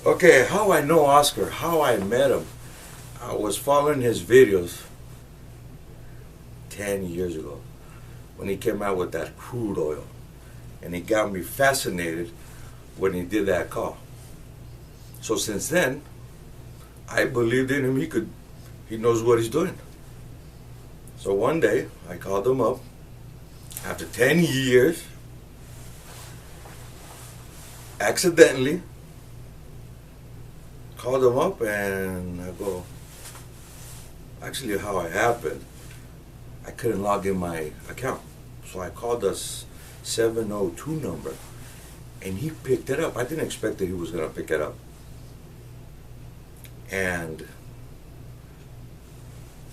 Okay, how I know Oscar, how I met him. I was following his videos 10 years ago when he came out with that crude oil. And he got me fascinated when he did that call. So since then, I believed in him. He knows what he's doing. So one day, I called him up after 10 years, accidentally, called him up and I go, actually how it happened, I couldn't log in my account. So I called the 702 number and he picked it up. I didn't expect that he was going to pick it up. And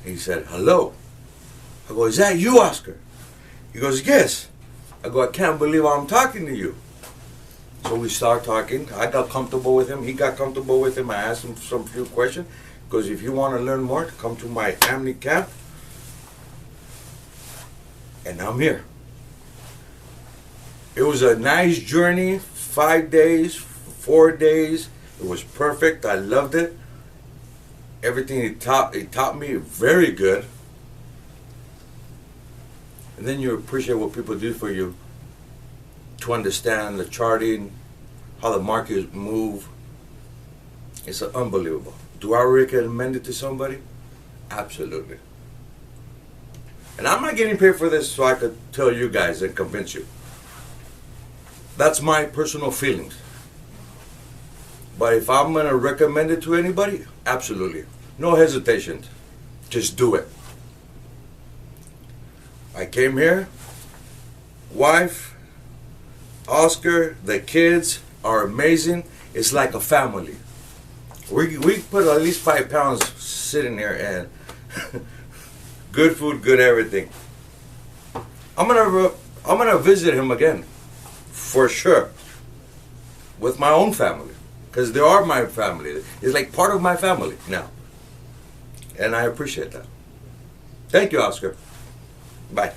he said, hello. I go, is that you, Oscar? He goes, yes. I go, I can't believe I'm talking to you. So we start talking. I got comfortable with him. He got comfortable with him. I asked him some few questions. Because if you want to learn more, come to my OMNICAMP. And I'm here. It was a nice journey. 5 days, 4 days. It was perfect. I loved it. Everything he taught me very good. And then you appreciate what people do for you to understand the charting, how the markets move. It's unbelievable. Do I recommend it to somebody? Absolutely. And I'm not getting paid for this so I could tell you guys and convince you. That's my personal feelings. But if I'm going to recommend it to anybody, absolutely. No hesitation. Just do it. I came here, wife, Oscar, the kids are amazing. It's like a family. We put at least 5 pounds sitting here and good food, good everything. I'm gonna visit him again, for sure, with my own family, because they are my family. It's like part of my family now, and I appreciate that. Thank you, Oscar. Bye.